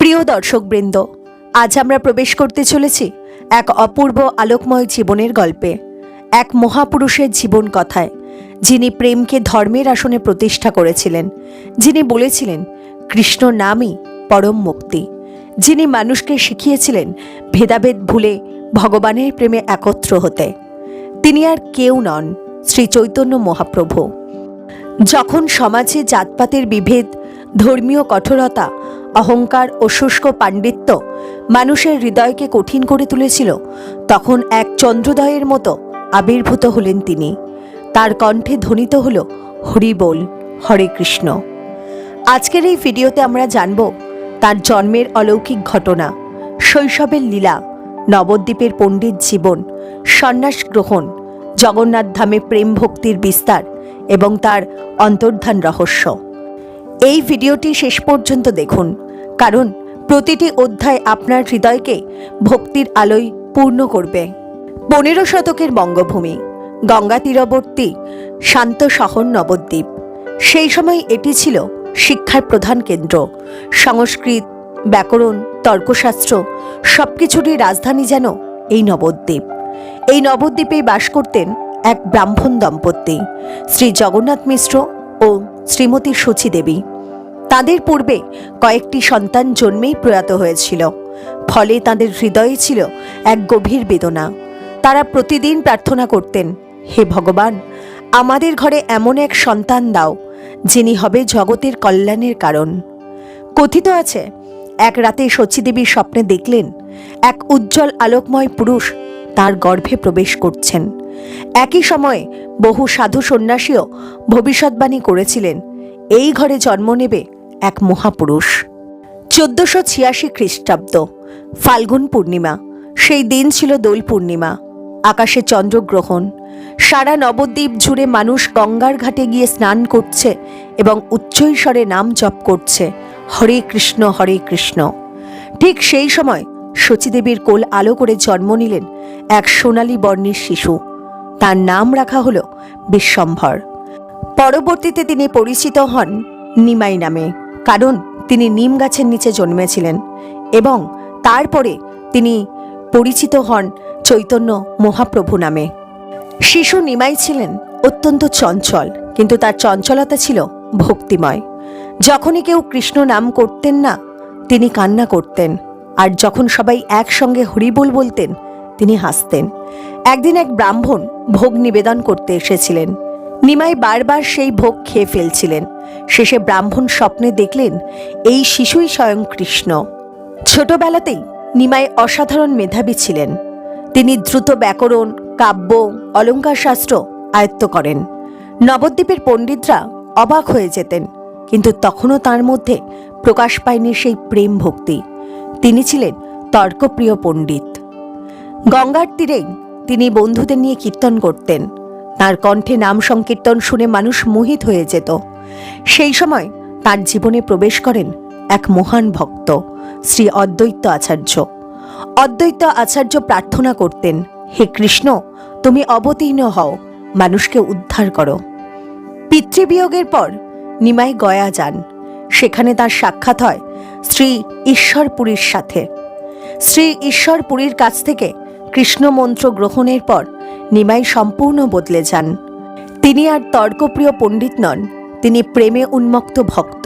প্রিয় দর্শকবৃন্দ, আজ আমরা প্রবেশ করতে চলেছি এক অপূর্ব আলোকময় জীবনের গল্পে, এক মহাপুরুষের জীবন কথায়, যিনি প্রেমকে ধর্মের আসনে প্রতিষ্ঠা করেছিলেন, যিনি বলেছিলেন কৃষ্ণ নামই পরম মুক্তি, যিনি মানুষকে শিখিয়েছিলেন ভেদাভেদ ভুলে ভগবানের প্রেমে একত্র হতে। তিনি আর কেউ নন, শ্রী চৈতন্য মহাপ্রভু। যখন সমাজে জাতপাতের বিভেদ, ধর্মীয় কঠোরতা, অহংকার ও শুষ্ক পাণ্ডিত্য মানুষের হৃদয়কে কঠিন করে তুলেছিল, তখন এক চন্দ্রোদয়ের মতো আবির্ভূত হলেন তিনি। তার কণ্ঠে ধ্বনিত হল হরি বল, হরে কৃষ্ণ। আজকের এই ভিডিওতে আমরা জানব তার জন্মের অলৌকিক ঘটনা, শৈশবের লীলা, নবদ্বীপের পণ্ডিত জীবন, সন্ন্যাস গ্রহণ, জগন্নাথ ধামে প্রেম ভক্তির বিস্তার এবং তার অন্তর্ধান রহস্য। এই ভিডিওটি শেষ পর্যন্ত দেখুন, কারণ প্রতিটি অধ্যায় আপনার হৃদয়কে ভক্তির আলোয় পূর্ণ করবে। 15 শতকের বঙ্গভূমি, গঙ্গা তীরবর্তী শান্ত শহর নবদ্বীপ। সেই সময় এটি ছিল শিক্ষার প্রধান কেন্দ্র। সংস্কৃত, ব্যাকরণ, তর্কশাস্ত্র সবকিছুরই রাজধানী যেন এই নবদ্বীপ। এই নবদ্বীপেই বাস করতেন এক ব্রাহ্মণ দম্পতি, শ্রী জগন্নাথ মিশ্র ও শ্রীমতী সচী দেবী। তাদের পূর্বে কয়েকটি সন্তান জন্মেই প্রয়াত হয়েছিল, ফলে তাদের হৃদয়ে ছিল এক গভীর বেদনা। তারা প্রতিদিন প্রার্থনা করতেন, হে ভগবান, আমাদের ঘরে এমন এক সন্তান দাও যিনি হবে জগতের কল্যাণের কারণ। কথিত আছে, এক রাতে সচী দেবী স্বপ্নে দেখলেন এক উজ্জ্বল আলোকময় পুরুষ তার গর্ভে প্রবেশ করছেন। একই সময়ে বহু সাধু সন্ন্যাসীও ভবিষ্যৎবাণী করেছিলেন, এই ঘরে জন্ম নেবে এক মহাপুরুষ। 1486 খ্রিস্টাব্দ, ফাল্গুন পূর্ণিমা। সেই দিন ছিল দোল পূর্ণিমা। আকাশে চন্দ্রগ্রহণ। সারা নবদ্বীপ জুড়ে মানুষ গঙ্গার ঘাটে গিয়ে স্নান করছে এবং উচ্চৈস্বরে নাম জপ করছে, হরে কৃষ্ণ হরে কৃষ্ণ। ঠিক সেই সময় সচীদেবীর কোল আলো করে জন্ম নিলেন এক সোনালী বর্ণের শিশু। তার নাম রাখা হলো বিশ্বম্ভর। পরবর্তীতে তিনি পরিচিত হন নিমাই নামে, কারণ তিনি নিম গাছের নিচে জন্মেছিলেন, এবং তারপরে তিনি পরিচিত হন চৈতন্য মহাপ্রভু নামে। শিশু নিমাই ছিলেন অত্যন্ত চঞ্চল, কিন্তু তার চঞ্চলতা ছিল ভক্তিময়। যখনই কেউ কৃষ্ণ নাম করতেন না, তিনি কান্না করতেন, আর যখন সবাই একসঙ্গে হরিবোল বলতেন, তিনি হাসতেন। একদিন এক ব্রাহ্মণ ভোগ নিবেদন করতে এসেছিলেন। নিমাই বারবার সেই ভোগ খেয়ে ফেলছিলেন। শেষে ব্রাহ্মণ স্বপ্নে দেখলেন এই শিশুই স্বয়ং কৃষ্ণ। ছোটবেলাতেই নিমাই অসাধারণ মেধাবী ছিলেন। তিনি দ্রুত ব্যাকরণ, কাব্য, অলঙ্কার শাস্ত্র আয়ত্ত করেন। নবদ্বীপের পণ্ডিতরা অবাক হয়ে যেতেন, কিন্তু তখনও তার মধ্যে প্রকাশ পায়নি সেই প্রেম ভক্তি। তিনি ছিলেন তর্কপ্রিয় পণ্ডিত। গঙ্গার তীরে তিনি বন্ধুদের নিয়ে কীর্তন করতেন। তার কণ্ঠে নাম সংকীর্তন শুনে মানুষ মোহিত হয়ে যেত। সেই সময় তার জীবনে প্রবেশ করেন এক মহান ভক্ত, শ্রী অদ্বৈত আচার্য। অদ্বৈত আচার্য প্রার্থনা করতেন, হে কৃষ্ণ, তুমি অবতীর্ণ হও, মানুষকে উদ্ধার করো। পিতৃবিয়োগের পর নিমাই গয়া যান। সেখানে তার সাক্ষাৎ হয় শ্রী ঈশ্বরপুরীর সাথে। শ্রী ঈশ্বরপুরীর কাছ থেকে কৃষ্ণ মন্ত্র গ্রহণের পর নিমাই সম্পূর্ণ বদলে যান। তিনি আর তর্কপ্রিয় পণ্ডিত নন, তিনি প্রেমে উন্মত্ত ভক্ত।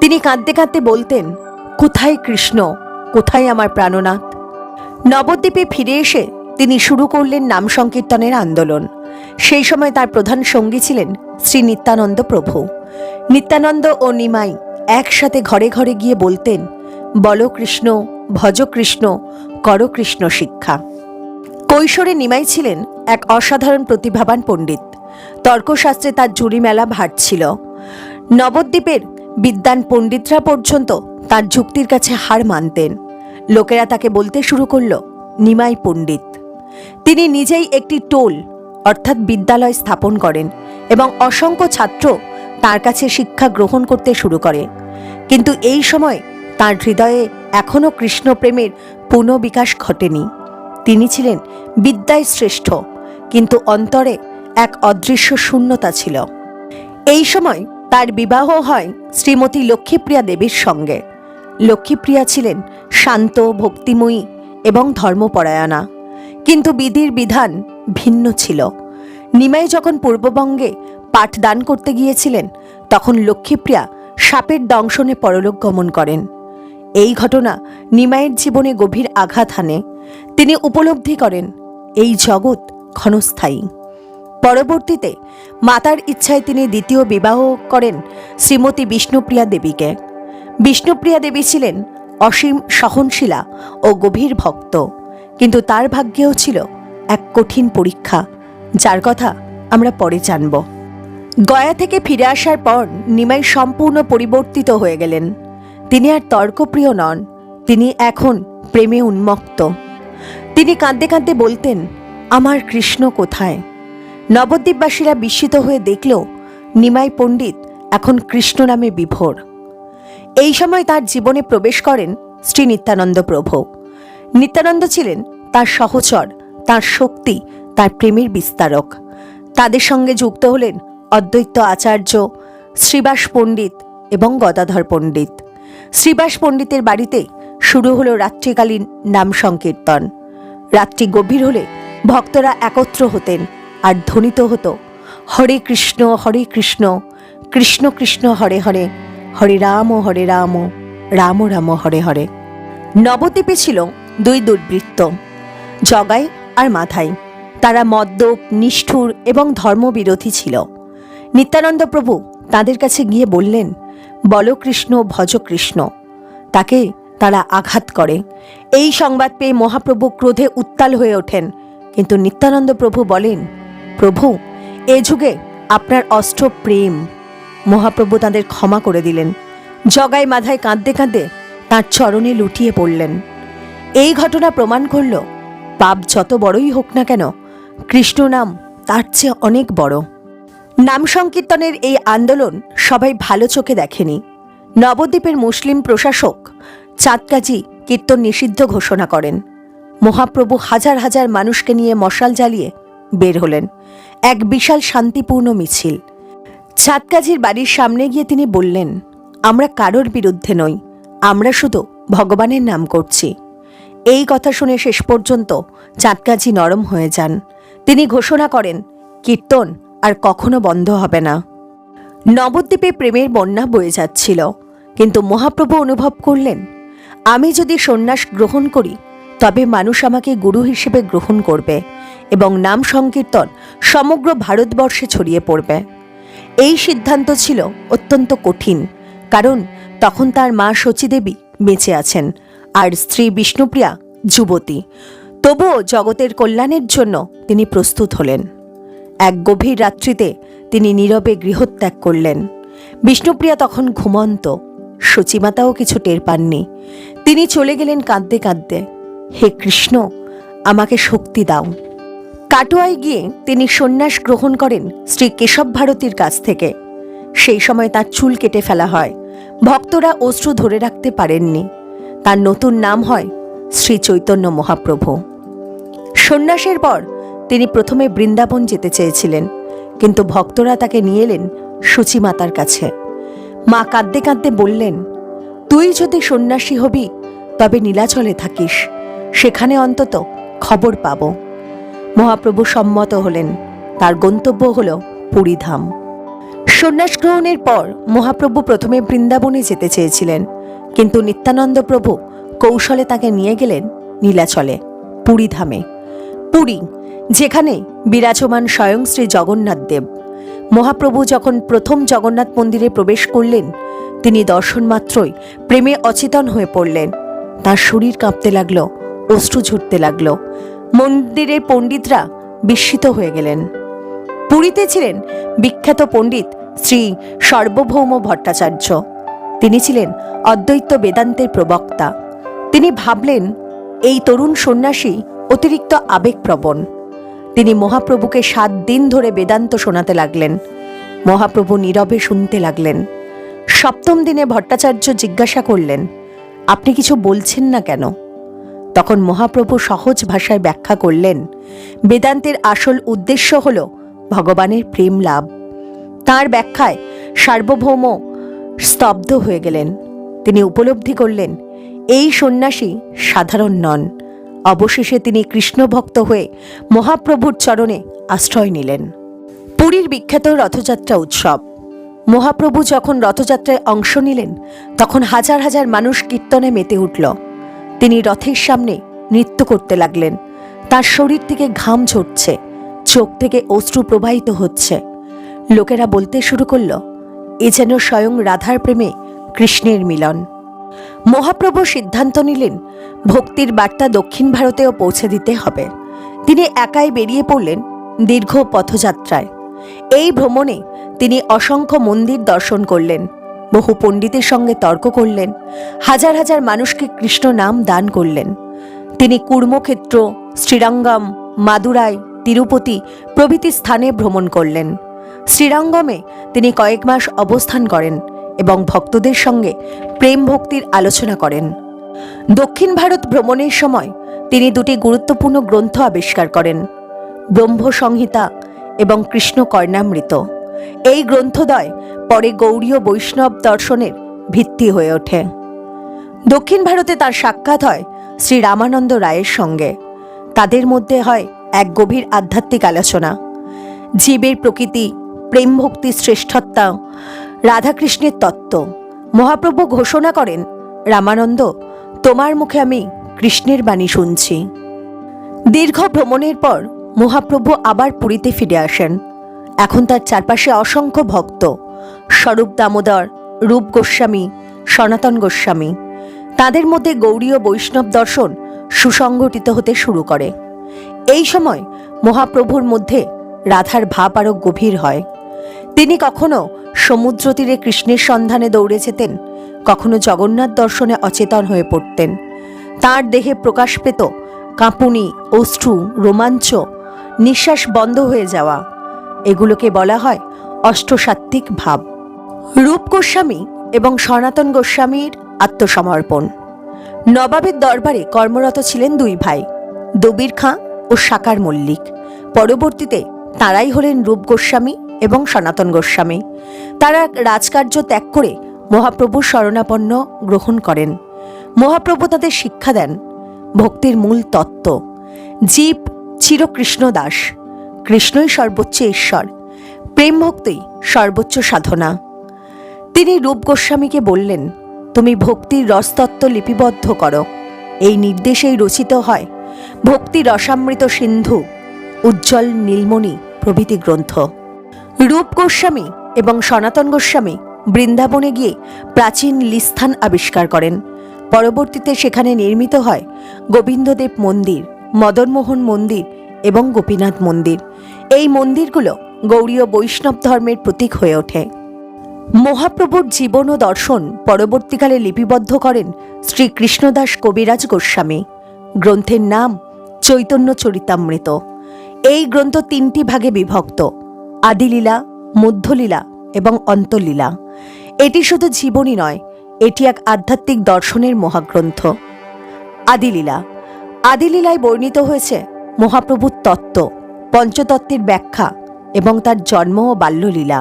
তিনি কাঁদতে কাঁদতে বলতেন, কোথায় কৃষ্ণ, কোথায় আমার প্রাণনাথ। নবদ্বীপে ফিরে এসে তিনি শুরু করলেন নাম সংকীর্তনের আন্দোলন। সেই সময় তার প্রধান সঙ্গী ছিলেন শ্রী নিত্যানন্দ প্রভু। নিত্যানন্দ ও নিমাই একসাথে ঘরে ঘরে গিয়ে বলতেন, বলো কৃষ্ণ, ভজ কৃষ্ণ, করো কৃষ্ণ শিক্ষা। কৈশোরে নিমাই ছিলেন এক অসাধারণ প্রতিভাবান পণ্ডিত। তর্কশাস্ত্রে তার জুড়ি মেলা ভার ছিল। নবদ্বীপের বিদ্বান পণ্ডিতরা পর্যন্ত তার যুক্তির কাছে হার মানতেন। লোকেরা তাকে বলতে শুরু করল নিমাই পণ্ডিত। তিনি নিজেই একটি টোল অর্থাৎ বিদ্যালয় স্থাপন করেন এবং অসংখ্য ছাত্র তার কাছে শিক্ষা গ্রহণ করতে শুরু করে। কিন্তু এই সময় তার হৃদয়ে এখনও কৃষ্ণপ্রেমের পুনঃবিকাশ ঘটেনি। তিনি ছিলেন বিদ্যায় শ্রেষ্ঠ, কিন্তু অন্তরে এক অদৃশ্য শূন্যতা ছিল। এই সময় তার বিবাহ হয় শ্রীমতী লক্ষ্মীপ্রিয়া দেবীর সঙ্গে। লক্ষ্মীপ্রিয়া ছিলেন শান্ত, ভক্তিময়ী এবং ধর্মপরায়ণা, কিন্তু বিধির বিধান ভিন্ন ছিল। নিমাই যখন পূর্ববঙ্গে পাঠদান করতে গিয়েছিলেন, তখন লক্ষ্মীপ্রিয়া সাপের দংশনে পরলোক গমন করেন। এই ঘটনা নিমাইয়ের জীবনে গভীর আঘাত হানে। তিনি উপলব্ধি করেন এই জগৎ ক্ষণস্থায়ী। পরবর্তীতে মাতার ইচ্ছায় তিনি দ্বিতীয় বিবাহ করেন শ্রীমতী বিষ্ণুপ্রিয়া দেবীকে। বিষ্ণুপ্রিয়া দেবী ছিলেন অসীম সহনশীলা ও গভীর ভক্ত, কিন্তু তার ভাগ্যেও ছিল এক কঠিন পরীক্ষা, যার কথা আমরা পরে জানব। গয়া থেকে ফিরে আসার পর নিমাই সম্পূর্ণ পরিবর্তিত হয়ে গেলেন। তিনি আর তর্কপ্রিয় নন, তিনি এখন প্রেমে উন্মত্ত। তিনি কাঁদতে কাঁদতে বলতেন, আমার কৃষ্ণ কোথায়? নবদ্বীপবাসীরা বিস্মিত হয়ে দেখল নিমাই পণ্ডিত এখন কৃষ্ণ নামে বিভোর। এই সময় তার জীবনে প্রবেশ করেন শ্রী নিত্যানন্দ প্রভু। নিত্যানন্দ ছিলেন তার সহচর, তার শক্তি, তার প্রেমের বিস্তারক। তাদের সঙ্গে যুক্ত হলেন অদ্বৈত আচার্য, শ্রীবাস পণ্ডিত এবং গদাধর পণ্ডিত। শ্রীবাস পণ্ডিতের বাড়িতে শুরু হলো রাত্রিকালীন নাম সংকীর্তন। রাত্রি গভীর হলে ভক্তরা একত্র হতেন আর ধ্বনিত হতো হরে কৃষ্ণ, কৃষ্ণ কৃষ্ণ হরে হরে, হরে রাম রাম রাম হরে হরে। নবদ্বীপে ছিল দুই দুর্বৃত্ত, জগাই আর মাধাই। তারা মদ্যপ, নিষ্ঠুর এবং ধর্মবিরোধী ছিল। নিত্যানন্দ প্রভু তাদের কাছে গিয়ে বললেন, বলো কৃষ্ণ, ভজ কৃষ্ণ। তাকে তারা আঘাত করে। এই সংবাদ পেয়ে মহাপ্রভু ক্রোধে উত্তাল হয়ে ওঠেন, কিন্তু নিত্যানন্দ প্রভু বলেন, প্রভু, এ যুগে আপনার অস্ত্র প্রেম। মহাপ্রভু তাদের ক্ষমা করে দিলেন। জগাই মাধাই কাঁদতে কাঁদতে তাঁর চরণে লুটিয়ে পড়লেন। এই ঘটনা প্রমাণ করল, পাপ যত বড়ই হোক না কেন, কৃষ্ণ নাম তার চেয়ে অনেক বড়। নাম সংকীর্তনের এই আন্দোলন সবাই ভালো চোখে দেখেনি। নবদ্বীপের মুসলিম প্রশাসক চাঁদকাজী কীর্তন নিষিদ্ধ ঘোষণা করেন। মহাপ্রভু হাজার হাজার মানুষকে নিয়ে মশাল জ্বালিয়ে বের হলেন। এক বিশাল শান্তিপূর্ণ মিছিল। চাঁদকাজীর বাড়ির সামনে গিয়ে তিনি বললেন, আমরা কারোর বিরুদ্ধে নই, আমরা শুধু ভগবানের নাম করছি। এই কথা শুনে শেষ পর্যন্ত চাঁদকাজী নরম হয়ে যান। তিনি ঘোষণা করেন, কীর্তন আর কখনো বন্ধ হবে না। নবদ্বীপে প্রেমের বন্যা বয়ে যাচ্ছিল, কিন্তু মহাপ্রভু অনুভব করলেন, আমি যদি সন্ন্যাস গ্রহণ করি তবে মানুষ আমাকে গুরু হিসেবে গ্রহণ করবে এবং নাম সংকীর্তন সমগ্র ভারতবর্ষে ছড়িয়ে পড়বে। এই সিদ্ধান্ত ছিল অত্যন্ত কঠিন, কারণ তখন তার মা শচীদেবী বেঁচে আছেন আর স্ত্রী বিষ্ণুপ্রিয়া যুবতী। তবুও জগতের কল্যাণের জন্য তিনি প্রস্তুত হলেন। এক গভীর রাত্রিতে তিনি নীরবে গৃহত্যাগ করলেন। বিষ্ণুপ্রিয়া তখন ঘুমন্ত, শচীমাতাও কিছু টের পাননি। তিনি চলে গেলেন কাঁদতে কাঁদতে, হে কৃষ্ণ, আমাকে শক্তি দাও। কাটোয়ায় গিয়ে তিনি সন্ন্যাস গ্রহণ করেন শ্রী কেশব ভারতীর কাছ থেকে। সেই সময় তার চুল কেটে ফেলা হয়। ভক্তরা অশ্রু ধরে রাখতে পারেননি। তার নতুন নাম হয় শ্রী চৈতন্য মহাপ্রভু। সন্ন্যাসের পর তিনি প্রথমে বৃন্দাবন যেতে চেয়েছিলেন, কিন্তু ভক্তরা তাকে নিয়ে এলেন সূচিমাতার কাছে। মা কাঁদতে কাঁদতে বললেন, তুই যদি সন্ন্যাসী হবি তবে নীলাচলে থাকিস, সেখানে অন্তত খবর পাব। মহাপ্রভু সম্মত হলেন। তার গন্তব্য হল পুরীধাম। সন্ন্যাস গ্রহণের পর মহাপ্রভু প্রথমে বৃন্দাবনে যেতে চেয়েছিলেন, কিন্তু নিত্যানন্দ প্রভু কৌশলে তাকে নিয়ে গেলেন নীলাচলে, পুরীধামে। পুরী, যেখানে বিরাজমান স্বয়ং শ্রী জগন্নাথ দেব। মহাপ্রভু যখন প্রথম জগন্নাথ মন্দিরে প্রবেশ করলেন, তিনি দর্শন মাত্রই প্রেমে অচেতন হয়ে পড়লেন। তার শরীর কাঁপতে লাগল, অশ্রু ঝরতে লাগল। মন্দিরের পণ্ডিতরা বিস্মিত হয়ে গেলেন। পুরীতে ছিলেন বিখ্যাত পণ্ডিত শ্রী সার্বভৌম ভট্টাচার্য। তিনি ছিলেন অদ্বৈত বেদান্তের প্রবক্তা। তিনি ভাবলেন, এই তরুণ সন্ন্যাসী অতিরিক্ত আবেগপ্রবণ। তিনি মহাপ্রভুকে 7 দিন ধরে বেদান্ত শোনাতে লাগলেন। মহাপ্রভু নীরবে শুনতে লাগলেন। 7ম দিনে ভট্টাচার্য জিজ্ঞাসা করলেন, আপনি কিছু বলছেন না কেন? তখন মহাপ্রভু সহজ ভাষায় ব্যাখ্যা করলেন, বেদান্তের আসল উদ্দেশ্য হল ভগবানের প্রেম লাভ। তাঁর ব্যাখ্যায় সার্বভৌম স্তব্ধ হয়ে গেলেন। তিনি উপলব্ধি করলেন এই সন্ন্যাসী সাধারণ নন। অবশেষে তিনি কৃষ্ণভক্ত হয়ে মহাপ্রভুর চরণে আশ্রয় নিলেন। পুরীর বিখ্যাত রথযাত্রা উৎসব। মহাপ্রভু যখন রথযাত্রায় অংশ নিলেন তখন হাজার হাজার মানুষ কীর্তনে মেতে উঠল। তিনি রথের সামনে নৃত্য করতে লাগলেন। তার শরীর থেকে ঘাম ঝরছে, চোখ থেকে অশ্রু প্রবাহিত হচ্ছে। লোকেরা বলতে শুরু করল, এ যেন স্বয়ং রাধার প্রেমে কৃষ্ণের মিলন। মহাপ্রভু সিদ্ধান্ত নিলেন ভক্তির বার্তা দক্ষিণ ভারতেও পৌঁছে দিতে হবে। তিনি একাই বেরিয়ে পড়লেন দীর্ঘ পথযাত্রায়। এই ভ্রমণে তিনি অসংখ্য মন্দির দর্শন করলেন, বহু পণ্ডিতের সঙ্গে তর্ক করলেন, হাজার হাজার মানুষকে কৃষ্ণ নাম দান করলেন। তিনি কুর্মক্ষেত্র, শ্রীরঙ্গম, মাদুরাই, তিরুপতি প্রভৃতি স্থানে ভ্রমণ করলেন। শ্রীরঙ্গমে তিনি কয়েক মাস অবস্থান করেন এবং ভক্তদের সঙ্গে প্রেম ভক্তির আলোচনা করেন। দক্ষিণ ভারত ভ্রমণের সময় তিনি দুটি গুরুত্বপূর্ণ গ্রন্থ আবিষ্কার করেন, ব্রহ্ম সংহিতা এবং কৃষ্ণ কর্ণামৃত। এই গ্রন্থদ্বয় পরে গৌড়ীয় বৈষ্ণব দর্শনের ভিত্তি হয়ে ওঠে। দক্ষিণ ভারতে তার সাক্ষাৎ হয় শ্রী রামানন্দ রায়ের সঙ্গে। তাদের মধ্যে হয় এক গভীর আধ্যাত্মিক আলোচনা। জীবের প্রকৃতি, প্রেম ভক্তির শ্রেষ্ঠত্ব, রাধাকৃষ্ণের তত্ত্ব। মহাপ্রভু ঘোষণা করেন, রামানন্দ, তোমার মুখে আমি কৃষ্ণের বাণী শুনছি। দীর্ঘ ভ্রমণের পর মহাপ্রভু আবার পুরীতে ফিরে আসেন। এখন তার চারপাশে অসংখ্য ভক্ত, স্বরূপ দামোদর, রূপ গোস্বামী, সনাতন গোস্বামী। তাদের মধ্যে গৌড়ীয় বৈষ্ণব দর্শন সুসংগঠিত হতে শুরু করে। এই সময় মহাপ্রভুর মধ্যে রাধার ভাব আরও গভীর হয়। তিনি কখনো সমুদ্র তীরে কৃষ্ণের সন্ধানে দৌড়ে যেতেন, কখনো জগন্নাথ দর্শনে অচেতন হয়ে পড়তেন। তাঁর দেহে প্রকাশ পেত কাঁপুনি, অশ্রু, রোমাঞ্চ, নিঃশ্বাস বন্ধ হয়ে যাওয়া। এগুলোকে বলা হয় অষ্টসাত্ত্বিক ভাব। রূপ গোস্বামী এবং সনাতন গোস্বামীর আত্মসমর্পণ। নবাবের দরবারে কর্মরত ছিলেন দুই ভাই, দবির খাঁ ও সাকার মল্লিক। পরবর্তীতে তাঁরাই হলেন রূপ গোস্বামী এবং সনাতন গোস্বামী। তারা রাজকার্য ত্যাগ করে মহাপ্রভুর শরণাপন্ন গ্রহণ করেন। মহাপ্রভু তাদের শিক্ষা দেন ভক্তির মূল তত্ত্ব। জীব চিরকৃষ্ণ দাস, কৃষ্ণই সর্বোচ্চ ঈশ্বর, প্রেম ভক্তি সর্বোচ্চ সাধনা। তিনি রূপ গোস্বামীকে বললেন, তুমি ভক্তির রসতত্ত্ব লিপিবদ্ধ করো। এই নির্দেশেই রচিত হয় ভক্তি রসামৃত সিন্ধু, উজ্জ্বল নীলমণি প্রভৃতি গ্রন্থ। রূপ গোস্বামী এবং সনাতন গোস্বামী বৃন্দাবনে গিয়ে প্রাচীন লিস্থান আবিষ্কার করেন। পরবর্তীতে সেখানে নির্মিত হয় গোবিন্দদেব মন্দির, মদনমোহন মন্দির এবং গোপীনাথ মন্দির। এই মন্দিরগুলো গৌড়ীয় বৈষ্ণব ধর্মের প্রতীক হয়ে ওঠে। মহাপ্রভুর জীবন ও দর্শন পরবর্তীকালে লিপিবদ্ধ করেন শ্রী কৃষ্ণদাস কবিরাজ গোস্বামী। গ্রন্থের নাম চৈতন্য চরিতামৃত। এই গ্রন্থ তিনটি ভাগে বিভক্ত, আদিলীলা, মধ্যলীলা এবং অন্তলীলা। এটি শুধু জীবনী নয়, এটি এক আধ্যাত্মিক দর্শনের মহাগ্রন্থ। আদিলীলা। আদিলীলায় বর্ণিত হয়েছে মহাপ্রভুর তত্ত্ব, পঞ্চতত্ত্বের ব্যাখ্যা এবং তার জন্ম ও বাল্যলীলা।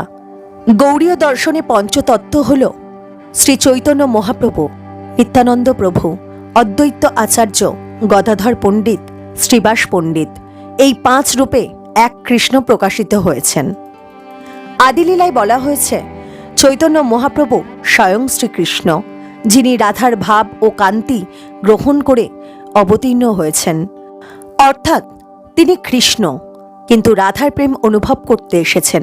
গৌড়ীয় দর্শনে পঞ্চতত্ত্ব হল শ্রী চৈতন্য মহাপ্রভু, নিত্যানন্দ প্রভু, অদ্বৈত আচার্য, গদাধর পণ্ডিত, শ্রীবাস পণ্ডিত। এই পাঁচ রূপে এক কৃষ্ণ প্রকাশিত হয়েছেন। আদিলীলায় বলা হয়েছে চৈতন্য মহাপ্রভু স্বয়ং শ্রীকৃষ্ণ, যিনি রাধার ভাব ও কান্তি গ্রহণ করে অবতীর্ণ হয়েছেন। অর্থাৎ তিনি কৃষ্ণ, কিন্তু রাধার প্রেম অনুভব করতে এসেছেন।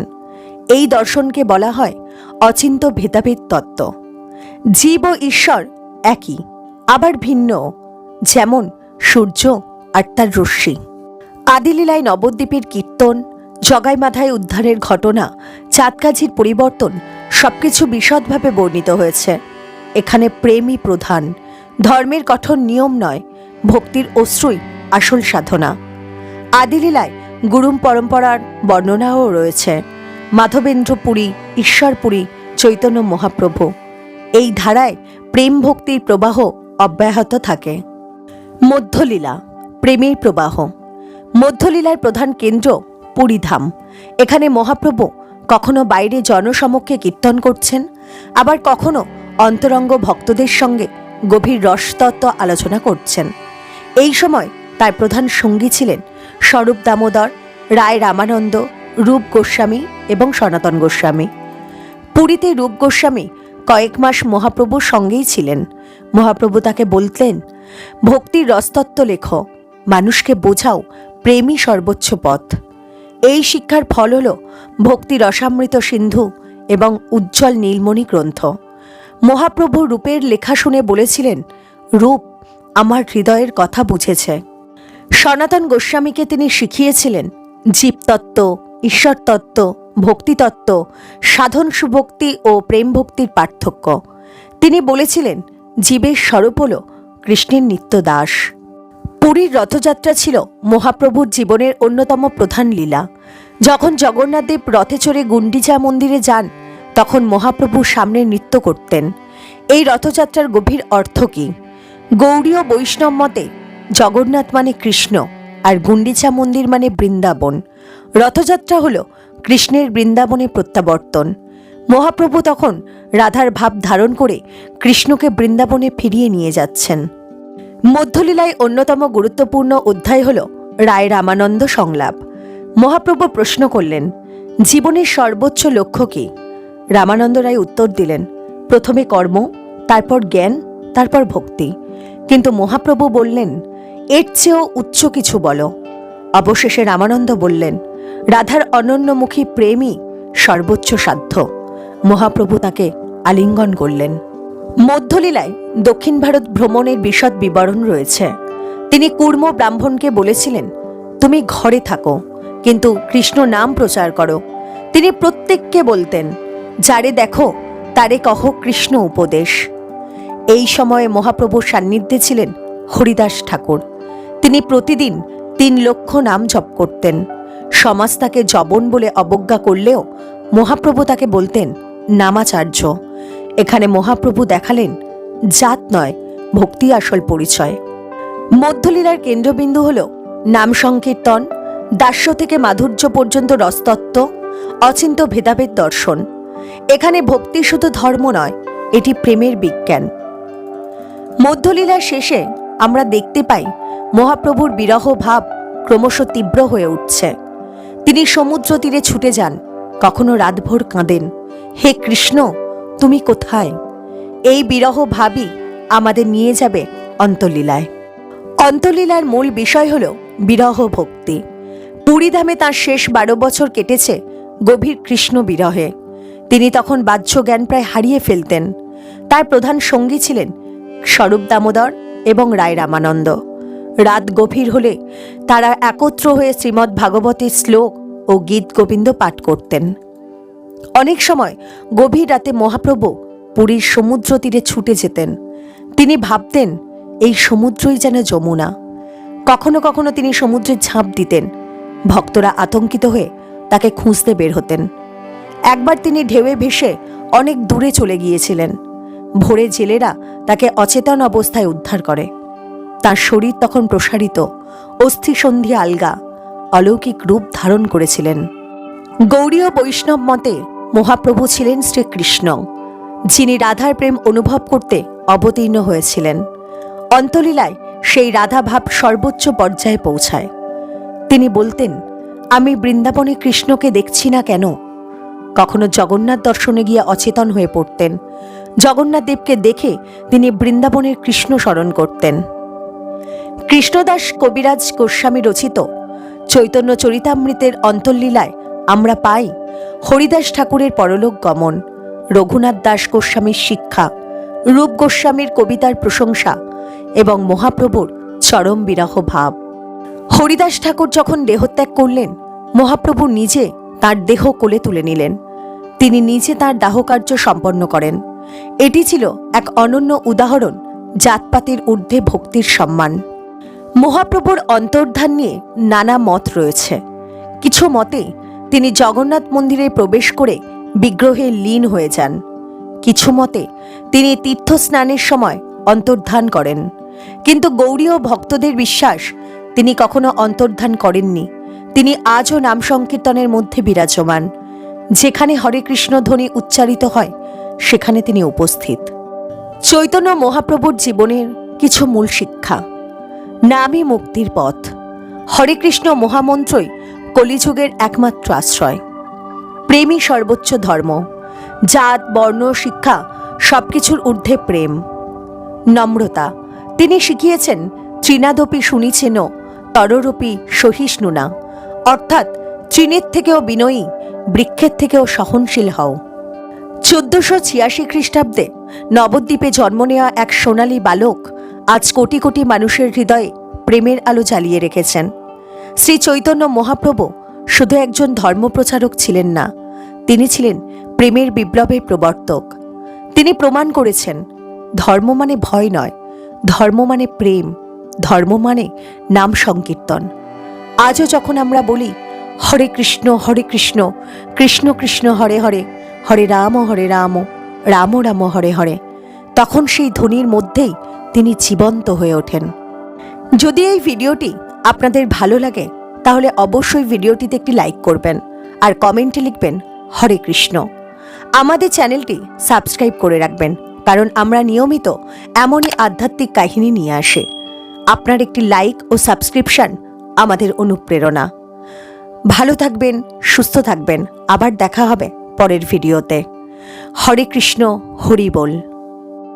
এই দর্শনকে বলা হয় অচিন্ত ভেদাভেদ তত্ত্ব। জীব ও ঈশ্বর একই, আবার ভিন্ন, যেমন সূর্য আর তার রশ্মি। আদিলীলায় নবদ্বীপের কীর্তন, জগাইমাথায় উদ্ধারের ঘটনা, চাঁদকাজির পরিবর্তন সবকিছু বিশদভাবে বর্ণিত হয়েছে। এখানে প্রেমই প্রধান, ধর্মের কঠোর নিয়ম নয়, ভক্তির অশ্রুই আসল সাধনা। আদিলীলায় গুরুম পরম্পরার বর্ণনাও রয়েছে। মাধবেন্দ্র পুরী, ঈশ্বরপুরী, চৈতন্য মহাপ্রভু, এই ধারায় প্রেম ভক্তির প্রবাহ অব্যাহত থাকে। মধ্যলীলা, প্রেমের প্রবাহ। মধ্যলীলার প্রধান কেন্দ্র পুরীধাম। এখানে মহাপ্রভু কখনো বাইরে জনসমক্ষে কীর্তন করছেন, আবার কখনো অন্তরঙ্গ ভক্তদের সঙ্গে গভীর রসতত্ত্ব আলোচনা করছেন। এই সময় তার প্রধান সঙ্গী ছিলেন স্বরূপ দামোদর, রায় রামানন্দ, রূপ গোস্বামী এবং সনাতন গোস্বামী। পুরীতে রূপ গোস্বামী কয়েক মাস মহাপ্রভুর সঙ্গেই ছিলেন। মহাপ্রভু তাকে বলতেন, ভক্তির রসতত্ত্ব লেখো, মানুষকে বোঝাও প্রেমই সর্বোচ্চ পথ। এই শিক্ষার ফল হল ভক্তি রসামৃত সিন্ধু এবং উজ্জ্বল নীলমণি গ্রন্থ। মহাপ্রভু রূপের লেখা শুনে বলেছিলেন, রূপ আমার হৃদয়ের কথা বুঝেছে। সনাতন গোস্বামীকে তিনি শিখিয়েছিলেন জীবতত্ত্ব, ঈশ্বরতত্ত্ব, ভক্তিতত্ত্ব, সাধন সুভক্তি ও প্রেম ভক্তির পার্থক্য। তিনি বলেছিলেন, জীবের স্বরূপ হল কৃষ্ণের নিত্য দাস। পুরীর রথযাত্রা ছিল মহাপ্রভুর জীবনের অন্যতম প্রধান লীলা। যখন জগন্নাথদেব রথে চড়ে গুন্ডিচা মন্দিরে যান, তখন মহাপ্রভু সামনে নৃত্য করতেন। এই রথযাত্রার গভীর অর্থ কী? গৌড়ীয় বৈষ্ণব মতে জগন্নাথ মানে কৃষ্ণ, আর গুন্ডিচা মন্দির মানে বৃন্দাবন। রথযাত্রা হল কৃষ্ণের বৃন্দাবনে প্রত্যাবর্তন। মহাপ্রভু তখন রাধার ভাব ধারণ করে কৃষ্ণকে বৃন্দাবনে ফিরিয়ে নিয়ে যাচ্ছেন। মধ্যলীলায় অন্যতম গুরুত্বপূর্ণ অধ্যায় হল রায় রামানন্দ সংলাপ। মহাপ্রভু প্রশ্ন করলেন, জীবনের সর্বোচ্চ লক্ষ্য কী? রামানন্দ রায় উত্তর দিলেন, প্রথমে কর্ম, তারপর জ্ঞান, তারপর ভক্তি। কিন্তু মহাপ্রভু বললেন, এর চেয়েও উচ্চ কিছু বলো। অবশেষে রামানন্দ বললেন, রাধার অনন্যমুখী প্রেমই সর্বোচ্চ সাধ্য। মহাপ্রভু তাকে আলিঙ্গন করলেন। মধ্যলীলায় দক্ষিণ ভারত ভ্রমণের বিশদ বিবরণ রয়েছে। তিনি কুর্ম ব্রাহ্মণকে বলেছিলেন, তুমি ঘরে থাকো, কিন্তু কৃষ্ণ নাম প্রচার করো। তিনি প্রত্যেককে বলতেন, যারে দেখো তারে কহ কৃষ্ণ উপদেশ। এই সময়ে মহাপ্রভুর সান্নিধ্যে ছিলেন হরিদাস ঠাকুর। তিনি প্রতিদিন 3 লক্ষ নাম জপ করতেন। সমাজ তাকে জবন বলে অবজ্ঞা করলেও মহাপ্রভু তাকে বলতেন নামাচার্য। এখানে মহাপ্রভু দেখালেন জাত নয়, ভক্তি আসল পরিচয়। মধ্যলীলার কেন্দ্রবিন্দু হল নাম সংকীর্তন, দাস্য থেকে মাধুর্য পর্যন্ত রসতত্ত্ব, অচিন্ত ভেদাভেদ দর্শন। এখানে ভক্তি শুধু ধর্ম নয়, এটি প্রেমের বিজ্ঞান। মধ্যলীলার শেষে আমরা দেখতে পাই মহাপ্রভুর বিরহ ভাব ক্রমশ তীব্র হয়ে উঠছে। তিনি সমুদ্র তীরে ছুটে যান, কখনো রাতভর কাঁদেন, হে কৃষ্ণ তুমি কোথায়? এই বিরহ ভাবই আমাদের নিয়ে যাবে অন্তলীলায়। অন্তলীলার মূল বিষয় হল বিরহ ভক্তি। পুরীধামে তাঁর শেষ 12 বছর কেটেছে গভীর কৃষ্ণ বিরহে। তিনি তখন বাহ্য জ্ঞান প্রায় হারিয়ে ফেলতেন। তার প্রধান সঙ্গী ছিলেন স্বরূপ দামোদর এবং রায় রামানন্দ। রাত গভীর হলে তারা একত্র হয়ে শ্রীমদ্ ভাগবতের শ্লোক ও গীত গোবিন্দ পাঠ করতেন। অনেক সময় গভীর রাতে মহাপ্রভু পুরীর সমুদ্র তীরে ছুটে যেতেন। তিনি ভাবতেন এই সমুদ্রই যেন যমুনা। কখনো কখনো তিনি সমুদ্রে ঝাঁপ দিতেন। ভক্তরা আতঙ্কিত হয়ে তাকে খুঁজতে বের হতেন। একবার তিনি ঢেউয়ে ভেসে অনেক দূরে চলে গিয়েছিলেন। ভোরে জেলেরা তাকে অচেতন অবস্থায় উদ্ধার করে। তার শরীর তখন প্রসারিত, অস্থিসন্ধি আলগা, অলৌকিক রূপ ধারণ করেছিলেন। গৌড়ীয় বৈষ্ণব মতে মহাপ্রভু ছিলেন শ্রীকৃষ্ণ, যিনি রাধার প্রেম অনুভব করতে অবতীর্ণ হয়েছিলেন। অন্তলীলায় সেই রাধাভাব সর্বোচ্চ পর্যায়ে পৌঁছায়। তিনি বলতেন, আমি বৃন্দাবনে কৃষ্ণকে দেখছি না কেন? কখনো জগন্নাথ দর্শনে গিয়ে অচেতন হয়ে পড়তেন। জগন্নাথ দেবকে দেখে তিনি বৃন্দাবনের কৃষ্ণ স্মরণ করতেন। কৃষ্ণদাস কবিরাজ গোস্বামী রচিত চৈতন্য চরিতামৃতের অন্তর্লীলায় আমরা পাই হরিদাস ঠাকুরের পরলোক গমন, রঘুনাথ দাস গোস্বামীর শিক্ষা, রূপ গোস্বামীর কবিতার প্রশংসা এবং মহাপ্রভুর চরম বিরহ ভাব। হরিদাস ঠাকুর যখন দেহত্যাগ করলেন, মহাপ্রভু নিজে তার দেহ কোলে তুলে নিলেন। তিনি নিজে তার দাহকার্য সম্পন্ন করেন। এটি ছিল এক অনন্য উদাহরণ জাতপাতের ঊর্ধ্বে ভক্তির সম্মান। মহাপ্রভুর অন্তর্ধান নিয়ে নানা মত রয়েছে। কিছু মতে তিনি জগন্নাথ মন্দিরে প্রবেশ করে বিগ্রহে লীন হয়ে যান। কিছু মতে তিনি তীর্থ স্নানের সময় অন্তর্ধান করেন। কিন্তু গৌড়ীয় ভক্তদের বিশ্বাস তিনি কখনো অন্তর্ধান করেননি। তিনি আজও নাম সংকীর্তনের মধ্যে বিরাজমান। যেখানে হরে কৃষ্ণ ধ্বনি উচ্চারিত হয় সেখানে তিনি উপস্থিত। চৈতন্য মহাপ্রভুর জীবনের কিছু মূল শিক্ষা। নামই মুক্তির পথ। হরে কৃষ্ণ মহামন্ত্রই কলিযুগের একমাত্র আশ্রয়। প্রেমই সর্বোচ্চ ধর্ম। জাত, বর্ণ, শিক্ষা সবকিছুর ঊর্ধ্বে প্রেম। নম্রতা। তিনি শিখিয়েছেন তৃণাদপি শুনিছেন তররূপী সহিষ্ণু না, অর্থাৎ তৃণের থেকেও বিনয়ী, বৃক্ষের থেকেও সহনশীল হও। 1486 খ্রিস্টাব্দে নবদ্বীপে জন্ম নেওয়া এক সোনালী বালক আজ কোটি কোটি মানুষের হৃদয়ে প্রেমের আলো জ্বালিয়ে রেখেছেন। শ্রী চৈতন্য মহাপ্রভু শুধু একজন ধর্মপ্রচারক ছিলেন না, তিনি ছিলেন প্রেমের বিপ্লবের প্রবর্তক। তিনি প্রমাণ করেছেন ধর্ম মানে ভয় নয়, ধর্ম মানে প্রেম, ধর্ম মানে নাম সংকীর্তন। আজও যখন আমরা বলি হরে কৃষ্ণ কৃষ্ণ কৃষ্ণ হরে হরে, হরে রাম রাম রাম হরে হরে, তখন সেই ধ্বনির মধ্যেই তিনি জীবন্ত হয়ে ওঠেন। যদি এই ভিডিওটি আপনাদের ভালো লাগে তাহলে অবশ্যই ভিডিওটিতে একটি লাইক করবেন আর কমেন্টে লিখবেন হরে কৃষ্ণ। আমাদের চ্যানেলটি সাবস্ক্রাইব করে রাখবেন, কারণ আমরা নিয়মিত এমনই আধ্যাত্মিক কাহিনী নিয়ে আসি। আপনার একটি লাইক ও সাবস্ক্রিপশন আমাদের অনুপ্রেরণা। ভালো থাকবেন, সুস্থ থাকবেন। আবার দেখা হবে পরের ভিডিওতে। হরে কৃষ্ণ, হরি বল।